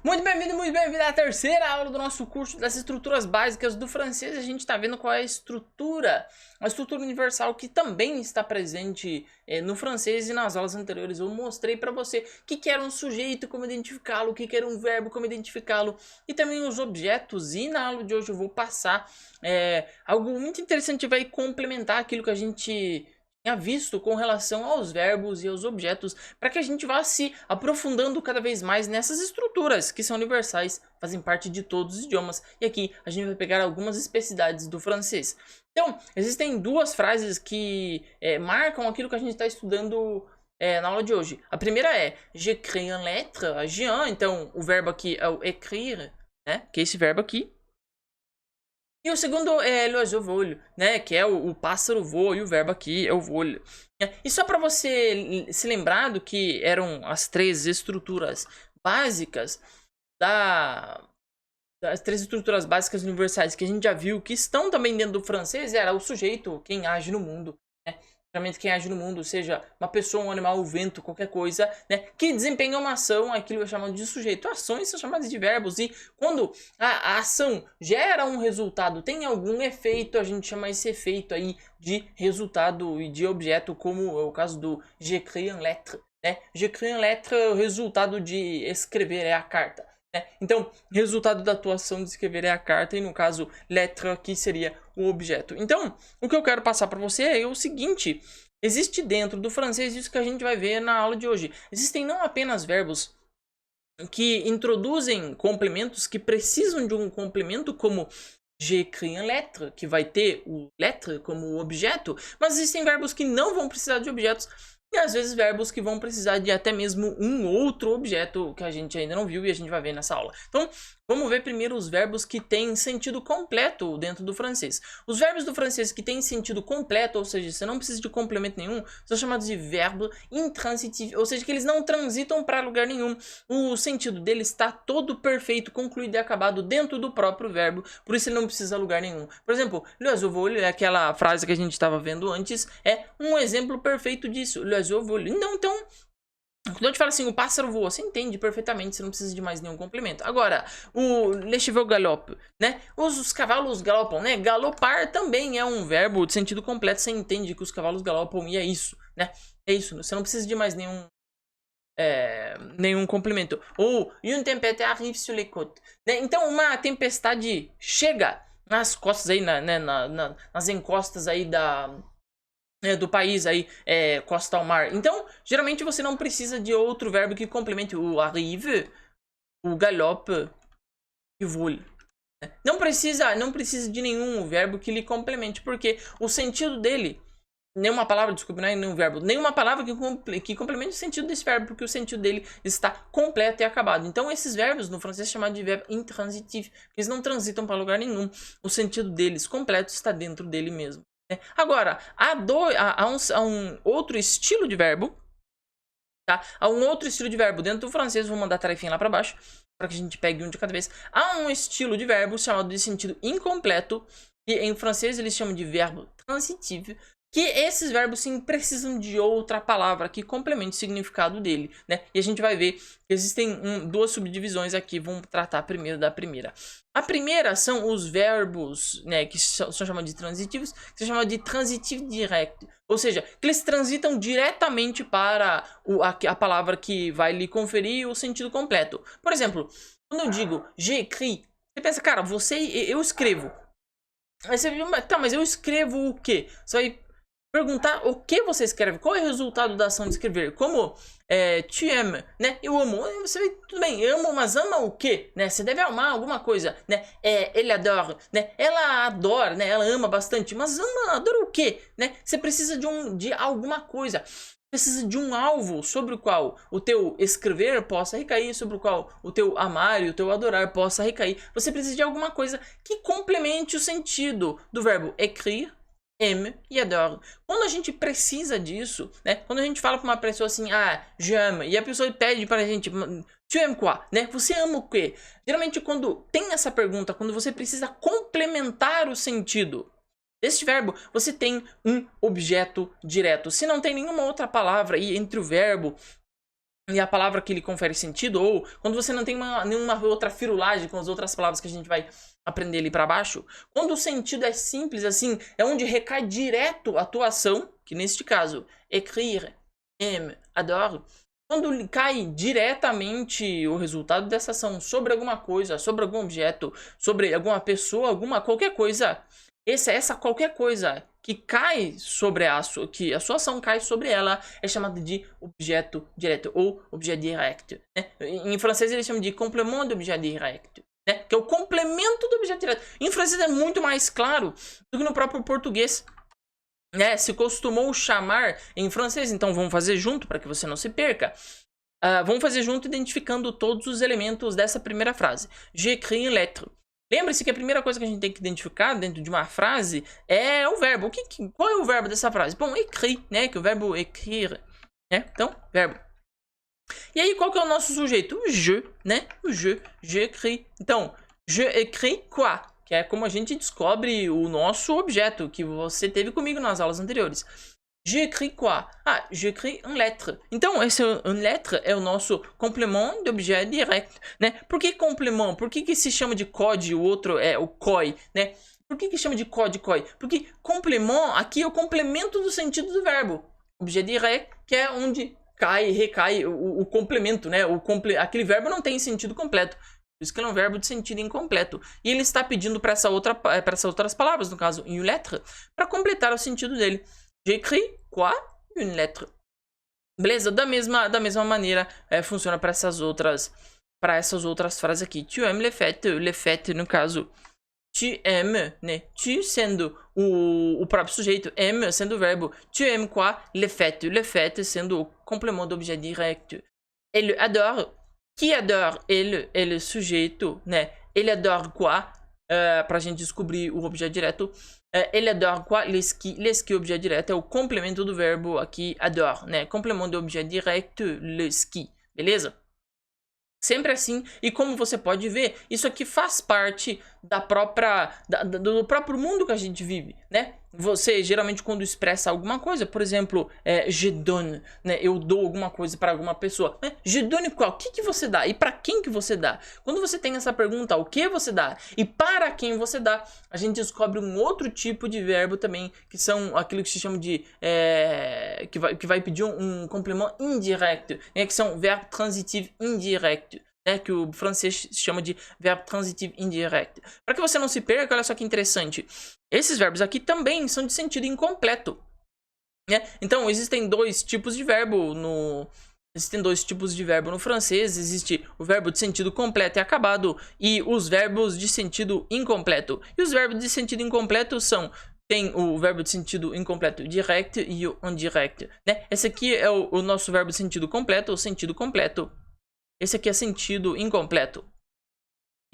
Muito bem-vindo à terceira aula do nosso curso das estruturas básicas do francês. A gente está vendo qual é a estrutura universal que também está presente no francês, e nas aulas anteriores eu mostrei para você o que era um sujeito, como identificá-lo, o que era um verbo, como identificá-lo, e também os objetos. E na aula de hoje eu vou passar algo muito interessante, vai complementar aquilo que a gente tinha visto com relação aos verbos e aos objetos, para que a gente vá se aprofundando cada vez mais nessas estruturas que são universais, fazem parte de todos os idiomas. E aqui a gente vai pegar algumas especificidades do francês. Então, existem duas frases que marcam aquilo que a gente está estudando na aula de hoje. A primeira é j'écris une lettre à Jean. Então, o verbo aqui é o écrire, né? Que é esse verbo aqui. E o segundo é l'oiseau vole, né? Que é o pássaro voa, e o verbo aqui é o vole. E só para você se lembrar do que eram as três estruturas básicas das três estruturas básicas universais que a gente já viu, que estão também dentro do francês, era o sujeito, quem age no mundo, né? Geralmente quem age no mundo, seja uma pessoa, um animal, o vento, qualquer coisa, né, que desempenha uma ação, aquilo é chamado de sujeito. Ações são chamadas de verbos, e quando a ação gera um resultado, tem algum efeito, a gente chama esse efeito aí de resultado e de objeto, como é o caso do j'écris une lettre, né? J'écris une lettre, o resultado de escrever é a carta. Então, resultado da tua ação de escrever é a carta, e no caso, letra aqui seria o objeto. Então, o que eu quero passar para você é o seguinte: existe dentro do francês isso que a gente vai ver na aula de hoje. Existem não apenas verbos que introduzem complementos que precisam de um complemento, como j'écris une lettre, que vai ter o lettre como objeto, mas existem verbos que não vão precisar de objetos, e às vezes verbos que vão precisar de até mesmo um outro objeto que a gente ainda não viu e a gente vai ver nessa aula. Então, vamos ver primeiro os verbos que têm sentido completo dentro do francês. Os verbos do francês que têm sentido completo, ou seja, você não precisa de complemento nenhum, são chamados de verbo intransitif, ou seja, que eles não transitam para lugar nenhum. O sentido dele está todo perfeito, concluído e acabado dentro do próprio verbo, por isso ele não precisa de lugar nenhum. Por exemplo, l'oiseau vole, aquela frase que a gente estava vendo antes, é um exemplo perfeito disso. L'oiseau vole. Então, quando eu te falo assim, o pássaro voa, você entende perfeitamente, você não precisa de mais nenhum complemento. Agora, o les chevaux galopent, né? Os cavalos galopam, né? Galopar também é um verbo de sentido completo, você entende que os cavalos galopam, e é isso, né? É isso, você não precisa de mais nenhum complemento. Ou une tempête arrive sur les côtes, né? Então, uma tempestade chega nas costas aí, nas encostas aí do país aí, costa ao mar. Então, geralmente você não precisa de outro verbo que complemente o arrive, o galope e o vole. Não precisa de nenhum verbo que lhe complemente, porque o sentido dele, nenhuma palavra, desculpa, não é nenhum verbo, nenhuma palavra que complemente o sentido desse verbo, porque o sentido dele está completo e acabado. Então, esses verbos no francês são chamados de verbo intransitif, porque eles não transitam para lugar nenhum. O sentido deles completo está dentro dele mesmo. Agora, há um outro estilo de verbo, tá? Há um outro estilo de verbo dentro do francês, vou mandar a tarefinha lá para baixo, para que a gente pegue um de cada vez. Há um estilo de verbo chamado de sentido incompleto, que em francês eles chamam de verbo transitif, que esses verbos sim precisam de outra palavra que complemente o significado dele, né? E a gente vai ver que existem duas subdivisões aqui, vamos tratar primeiro da primeira. A primeira são os verbos, né, que são chamados de transitivos, que são chamados de transitif direct, ou seja, que eles transitam diretamente para a palavra que vai lhe conferir o sentido completo. Por exemplo, quando eu digo j'écris, você pensa, cara, eu escrevo. Aí você diz, tá, mas eu escrevo o quê? Você vai perguntar o que você escreve, qual é o resultado da ação de escrever, como tu aimes, né? Eu amo, você vai, tudo bem, eu amo, mas ama o quê, né? Você deve amar alguma coisa, né? Ele adora, né? Ela adora, né? Ela ama bastante, mas adora o quê, né? Você precisa de alguma coisa, precisa de um alvo sobre o qual o teu escrever possa recair, sobre o qual o teu amar e o teu adorar possa recair. Você precisa de alguma coisa que complemente o sentido do verbo écrire, aime e adore. Quando a gente precisa disso, né? Quando a gente fala para uma pessoa assim, j'aime, e a pessoa pede para a gente, tu aimes quoi, né? Você ama o quê? Geralmente quando tem essa pergunta, quando você precisa complementar o sentido deste verbo, você tem um objeto direto. Se não tem nenhuma outra palavra aí entre o verbo e a palavra que lhe confere sentido, ou quando você não tem nenhuma outra firulagem com as outras palavras que a gente vai aprender ali para baixo, quando o sentido é simples assim, é onde recai direto a tua ação, que neste caso, écrire, aime, adore, quando cai diretamente o resultado dessa ação sobre alguma coisa, sobre algum objeto, sobre alguma pessoa, qualquer coisa, essa qualquer coisa que cai sobre que a sua ação cai sobre ela é chamada de objeto direto ou objet direct, né? Em francês eles chamam de complément d'objet direct, né? Que é o complemento do objeto direto. Em francês é muito mais claro do que no próprio português, né? Se costumou chamar em francês, então vamos fazer junto para que você não se perca. Vamos fazer junto identificando todos os elementos dessa primeira frase. J'écris une lettre. Lembre-se que a primeira coisa que a gente tem que identificar dentro de uma frase é o verbo. Qual é o verbo dessa frase? Bom, écrit, né? Que é o verbo écrire, né? Então, verbo. E aí, qual que é o nosso sujeito? O je, né? O je, j'écris. Então, je écris quoi? Que é como a gente descobre o nosso objeto, que você teve comigo nas aulas anteriores. J'écris quoi? Ah, j'écris une lettre. Então, esse une lettre é o nosso complément d'objet direct, né? Por que complément? Por que se chama de code e o outro é o coi, né? Por que chama de code coi? Porque complément aqui é o complemento do sentido do verbo. Objet direct, que é onde recai o complemento, né? Aquele verbo não tem sentido completo. Por isso que ele é um verbo de sentido incompleto. E ele está pedindo para essas outras palavras, no caso, une lettre, para completar o sentido dele. J'écris quoi? Une lettre. Beleza? Da mesma maneira funciona para essas outras frases aqui. Tu aimes les fêtes, no caso, tu aimes, né? Tu sendo o próprio sujeito, aime sendo o verbo. Tu aimes quoi? Les fêtes sendo o complément d'objet direct. Elle adore. Qui adore? Ele é o sujeito, né? Ele adore quoi? Pra gente descobrir o objeto direto. Ele adore quoi? Les ski, objeto direto, é o complemento do verbo aqui, adore, né? Complemento do objeto direto, le ski, beleza? Sempre assim, e como você pode ver, isso aqui faz parte do próprio mundo que a gente vive, né? Você, geralmente, quando expressa alguma coisa, por exemplo, je donne, né? Eu dou alguma coisa para alguma pessoa. Né? Je donne qual? O que você dá? E para quem que você dá? Quando você tem essa pergunta, o que você dá? E para quem você dá? A gente descobre um outro tipo de verbo também, que são aquilo que se chama de... que vai pedir um complemento indirect, né? Que são verbo transitivo indirect. Né, que o francês chama de verbo transitivo indirect. Para que você não se perca, olha só que interessante. Esses verbos aqui também são de sentido incompleto. Né? Então, existem dois tipos de verbo no francês. Existe o verbo de sentido completo e acabado e os verbos de sentido incompleto. E os verbos de sentido incompleto tem o verbo de sentido incompleto direct e o indirect. Né? Esse aqui é o nosso verbo de sentido completo, o sentido completo. Esse aqui é sentido incompleto.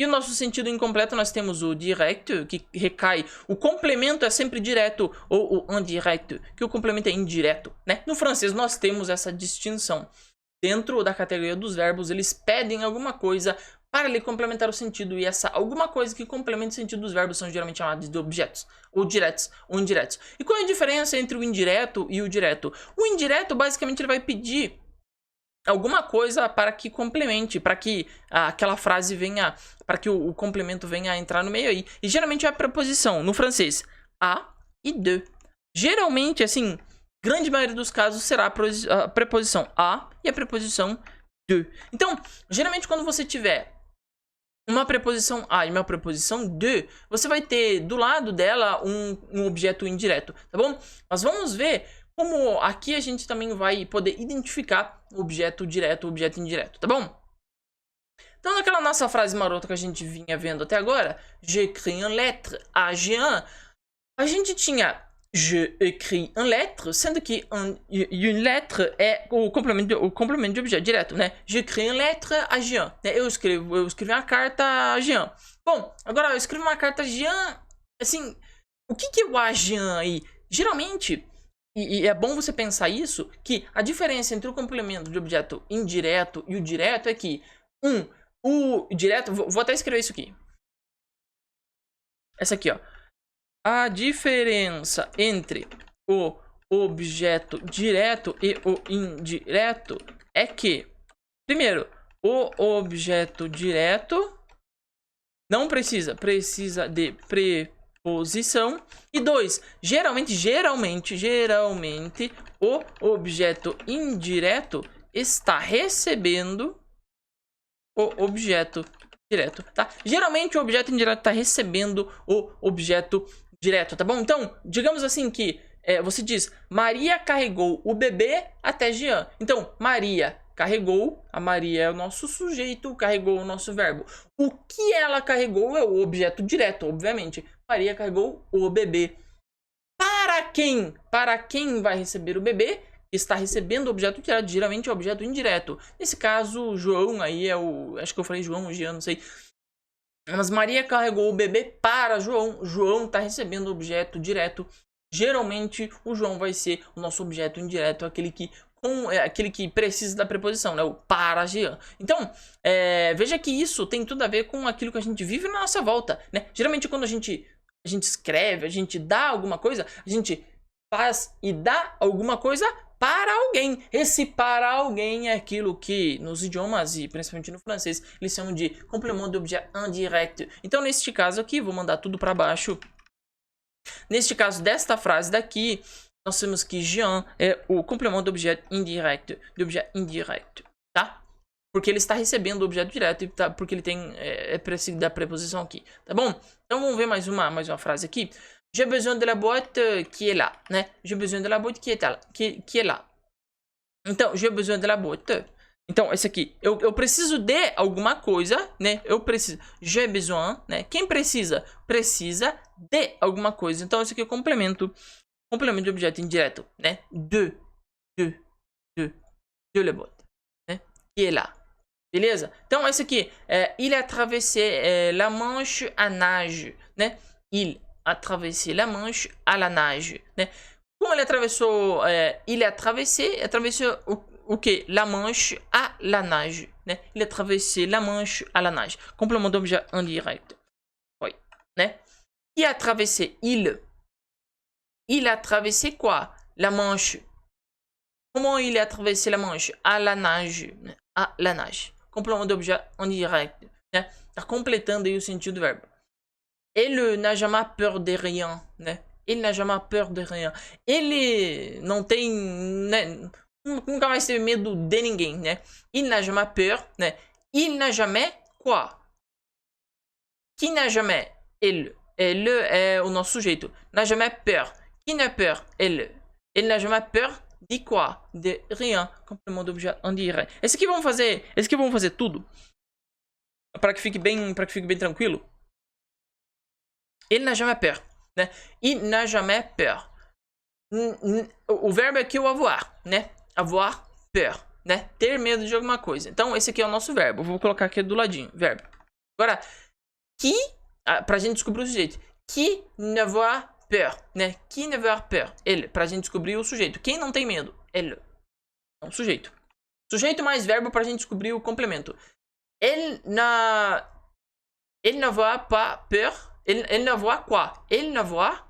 E o nosso sentido incompleto nós temos o direct, que recai. O complemento é sempre direto, ou o indirect, que o complemento é indireto. Né? No francês nós temos essa distinção. Dentro da categoria dos verbos, eles pedem alguma coisa para lhe complementar o sentido. E essa alguma coisa que complementa o sentido dos verbos são geralmente chamados de objetos, ou diretos, ou indiretos. E qual é a diferença entre o indireto e o direto? O indireto, basicamente, ele vai pedir alguma coisa para que complemente, para que aquela frase venha, para que o complemento venha a entrar no meio aí. E geralmente é a preposição, no francês, a e de. Geralmente, assim, grande maioria dos casos será a preposição a e a preposição de. Então, geralmente quando você tiver uma preposição a e uma preposição de, você vai ter do lado dela um objeto indireto, tá bom? Mas vamos ver como aqui a gente também vai poder identificar o objeto direto e o objeto indireto, tá bom? Então, naquela nossa frase marota que a gente vinha vendo até agora, j'écris une lettre à Jean, a gente tinha je écris une lettre, sendo que une lettre é o complemento de objeto direto, né? J'écris une lettre à Jean, né? Eu escrevi uma carta a Jean. Bom, agora eu escrevo uma carta a Jean, assim, o que é o a Jean aí? Geralmente... E é bom você pensar isso, que a diferença entre o complemento de objeto indireto e o direto é que o direto, vou até escrever isso aqui. Essa aqui, ó. A diferença entre o objeto direto e o indireto é que Primeiro, o objeto direto não precisa de preposição. E 2, geralmente, o objeto indireto está recebendo o objeto direto, tá? Geralmente o objeto indireto está recebendo o objeto direto, tá bom? Então, digamos assim que você diz, Maria carregou o bebê até Jean. Então, Maria carregou, a Maria é o nosso sujeito, carregou o nosso verbo. O que ela carregou é o objeto direto, obviamente. Maria carregou o bebê. Para quem? Para quem vai receber o bebê? Está recebendo o objeto direto, geralmente é o objeto indireto. Nesse caso, João aí é o... Acho que eu falei João, Jean, não sei. Mas Maria carregou o bebê para João. João está recebendo o objeto direto. Geralmente, o João vai ser o nosso objeto indireto, aquele que precisa da preposição, né? O para Jean. Então, veja que isso tem tudo a ver com aquilo que a gente vive na nossa volta, né? Geralmente, quando a gente escreve, a gente dá alguma coisa, a gente faz e dá alguma coisa para alguém. Esse para alguém é aquilo que nos idiomas e principalmente no francês eles chamam de complément d'objet indirect. Então neste caso aqui, vou mandar tudo para baixo. Neste caso desta frase daqui, nós temos que Jean é o complément d'objet indirect, tá? Porque ele está recebendo o objeto direto e tá, porque ele tem precedido da preposição aqui, tá bom? Então vamos ver mais uma frase aqui. J'ai besoin de la boîte qui est là, né? J'ai besoin de la boîte qui est là. Então, j'ai besoin de la boîte. Então, esse aqui, eu preciso de alguma coisa, né? Eu preciso. J'ai besoin, né? Quem precisa? Precisa de alguma coisa. Então, esse aqui é o complemento de objeto indireto, né? De la boîte, né? Qui est là. Beleza? Então, esse aqui, il a traversé la Manche à nage, né? Il a traversé la Manche à la nage, né? Como ele atravessou, il a atravessou o que? La Manche à la nage, né? Il a traversé la Manche à la nage. Complément d'objet indirect. Oui, né? Qui a traversé? Il a traversé quoi? La Manche. Comment il a traversé la Manche? À la nage, né? À la nage. Complément d'objet indirect, né? Tá completando aí o sentido do verbo. Ele n'a jamais peur de rien, né? Ele n'a jamais peur de rien. Ele não tem, né? Nunca mais teve medo de ninguém, né? Il n'a jamais peur, né? Il n'a jamais quoi? Qui n'a jamais? Ele. Ele é o nosso sujeito. N'a jamais peur. Qui n'a peur? Ele. Ele n'a jamais peur de quoi? De rien. Complément d'objet indirect. Esse aqui vamos fazer tudo para que fique bem tranquilo. Il n'a jamais peur, né? Il n'a jamais peur. O verbo aqui é o avoir, né? Avoir peur, né? Ter medo de alguma coisa. Então, esse aqui é o nosso verbo. Vou colocar aqui do ladinho, verbo. Agora, qui, pra gente descobrir o sujeito. Qui n'avoir peur, né? Qui n'avoir peur. Ele, pra gente descobrir o sujeito. Quem não tem medo? Ele. Então, sujeito. Sujeito mais verbo pra gente descobrir o complemento. Il n'avoir pas peur. Elle n'avoir quoi? Elle n'avoir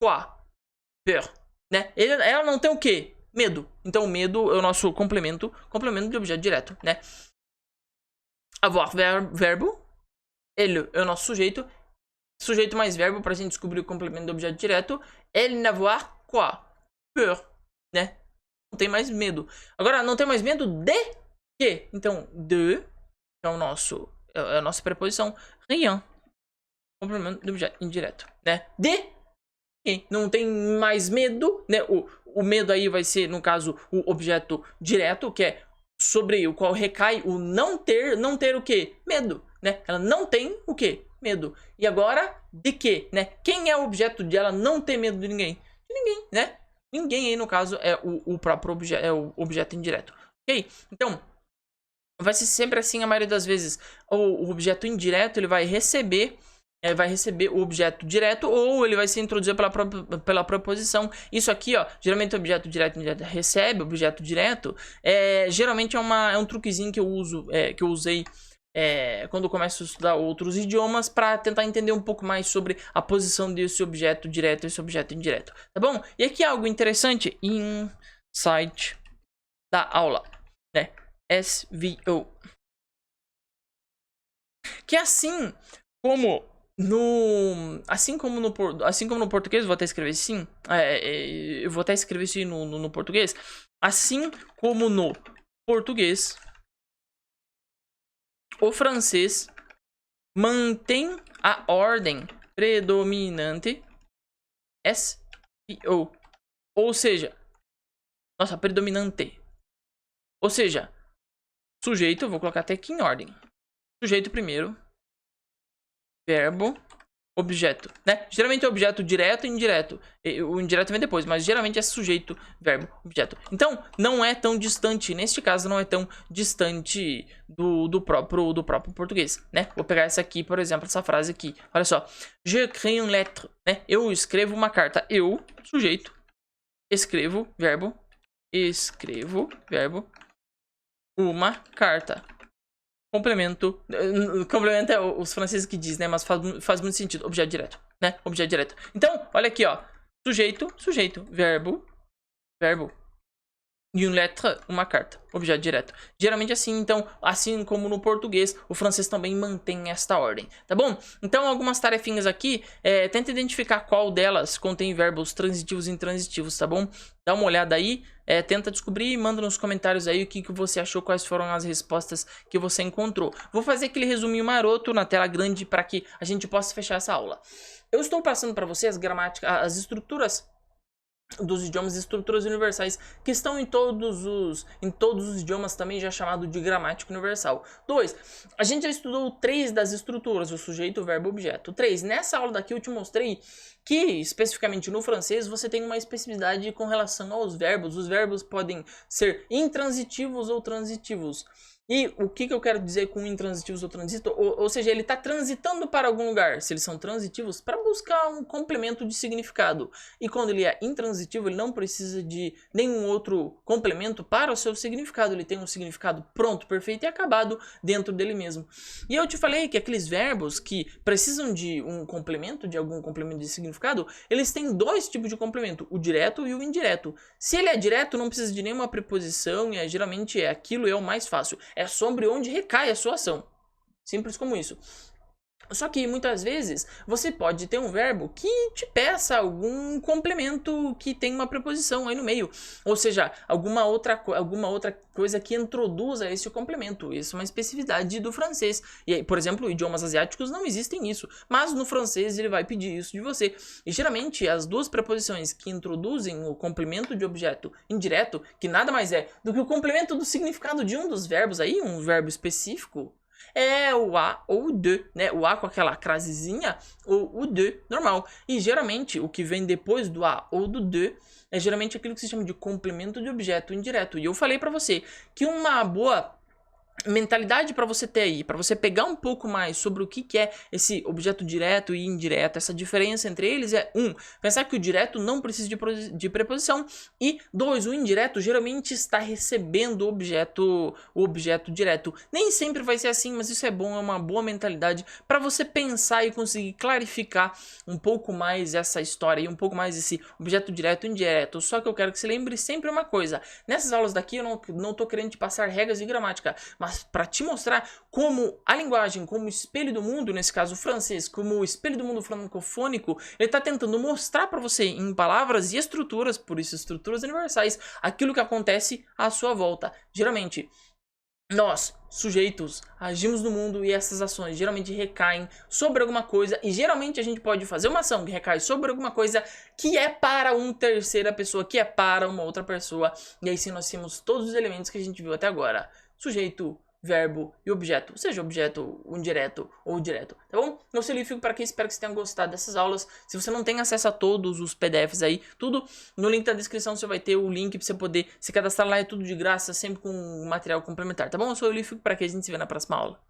quoi? Peur, né? Ela não tem o quê? Medo. Então, medo é o nosso complemento de objeto direto, né? Avoir, verbo. Elle é o nosso sujeito. Sujeito mais verbo para a gente descobrir o complemento do objeto direto. Elle n'avoir quoi? Peur, né? Não tem mais medo. Agora, não tem mais medo de quê? Então, de é a nossa preposição. Rien. Complemento do objeto indireto, né? De quem não tem mais medo, né? O medo aí vai ser, no caso, o objeto direto, que é sobre o qual recai o não ter o quê? Medo, né? Ela não tem o quê? Medo. E agora, de quê, né? Quem é o objeto de ela não ter medo de ninguém? De ninguém, né? Ninguém aí, no caso, é o próprio objeto, é o objeto indireto, ok? Então, vai ser sempre assim a maioria das vezes. O objeto indireto, ele vai receber o objeto direto ou ele vai ser introduzido pela proposição. Isso aqui, ó, geralmente o objeto direto recebe o objeto direto. Geralmente é um truquezinho que eu uso, que eu usei quando eu começo a estudar outros idiomas para tentar entender um pouco mais sobre a posição desse objeto direto e esse objeto indireto, tá bom? E aqui algo interessante, insight da aula. né? SVO. Que assim como no português, vou até escrever assim, eu vou até escrever isso no português, assim como no português, o francês mantém a ordem predominante SVO, ou seja, nossa, predominante, ou seja, sujeito, vou colocar até aqui em ordem, sujeito primeiro, verbo, objeto, né? Geralmente é objeto direto e indireto. O indireto vem depois, mas geralmente é sujeito, verbo, objeto. Então, não é tão distante, neste caso não é tão distante do próprio português, né? Vou pegar essa aqui, por exemplo, essa frase aqui. Olha só. J'écris une lettre, né? Eu escrevo uma carta. Eu, sujeito, escrevo, verbo, uma carta. Complemento é os franceses que diz, né? Mas faz muito sentido. Objeto direto, né? Objeto direto. Então, olha aqui, ó. Sujeito, verbo. E une lettre, uma carta. Objeto direto. Geralmente assim, então, assim como no português, o francês também mantém esta ordem, tá bom? Então, algumas tarefinhas aqui, tenta identificar qual delas contém verbos transitivos e intransitivos, tá bom? Dá uma olhada aí, tenta descobrir e manda nos comentários aí o que você achou, quais foram as respostas que você encontrou. Vou fazer aquele resuminho maroto na tela grande para que a gente possa fechar essa aula. Eu estou passando para você as estruturas dos idiomas, estruturas universais que estão em todos os idiomas, também já chamado de gramática universal. 2. A gente já estudou 3 das estruturas, o sujeito, o verbo, o objeto. 3. Nessa aula daqui eu te mostrei que, especificamente no francês, você tem uma especificidade com relação aos verbos. Os verbos podem ser intransitivos ou transitivos. E o que eu quero dizer com intransitivos ou transitos? Ou seja, ele está transitando para algum lugar, se eles são transitivos, para buscar um complemento de significado. E quando ele é intransitivo, ele não precisa de nenhum outro complemento para o seu significado. Ele tem um significado pronto, perfeito e acabado dentro dele mesmo. E eu te falei que aqueles verbos que precisam de um complemento, de algum complemento de significado, eles têm 2 tipos de complemento, o direto e o indireto. Se ele é direto, não precisa de nenhuma preposição, e geralmente aquilo é o mais fácil. É sobre onde recai a sua ação. Simples como isso. Só que muitas vezes você pode ter um verbo que te peça algum complemento que tem uma preposição aí no meio. Ou seja, alguma outra coisa que introduza esse complemento. Isso é uma especificidade do francês. E aí, por exemplo, idiomas asiáticos não existem isso. Mas no francês ele vai pedir isso de você. E geralmente as 2 preposições que introduzem o complemento de objeto indireto, que nada mais é do que o complemento do significado de um dos verbos aí, um verbo específico, é o a ou o de, né? O a com aquela crasezinha ou o de normal. E geralmente o que vem depois do a ou do de é geralmente aquilo que se chama de complemento de objeto indireto. E eu falei pra você que uma boa mentalidade para você ter aí, para você pegar um pouco mais sobre o que é esse objeto direto e indireto, essa diferença entre eles é 1. Pensar que o direto não precisa de preposição e 2. O indireto geralmente está recebendo o objeto direto. Nem sempre vai ser assim, mas isso é bom, é uma boa mentalidade para você pensar e conseguir clarificar um pouco mais essa história e um pouco mais esse objeto direto e indireto. Só que eu quero que você lembre sempre uma coisa, nessas aulas daqui eu não tô querendo te passar regras de gramática, mas para te mostrar como a linguagem, como o espelho do mundo, nesse caso o francês, como o espelho do mundo francofônico, ele está tentando mostrar para você em palavras e estruturas, por isso estruturas universais, aquilo que acontece à sua volta. Geralmente, nós, sujeitos, agimos no mundo e essas ações geralmente recaem sobre alguma coisa e geralmente a gente pode fazer uma ação que recai sobre alguma coisa que é para uma terceira pessoa, que é para uma outra pessoa. E aí sim nós temos todos os elementos que a gente viu até agora. Sujeito, verbo e objeto, seja objeto indireto ou direto, tá bom? Eu sou o Liu, fico por aqui, espero que você tenha gostado dessas aulas. Se você não tem acesso a todos os PDFs aí, tudo no link da descrição você vai ter o link pra você poder se cadastrar lá, é tudo de graça, sempre com material complementar, tá bom? Eu sou o Liu, fico por aqui, a gente se vê na próxima aula.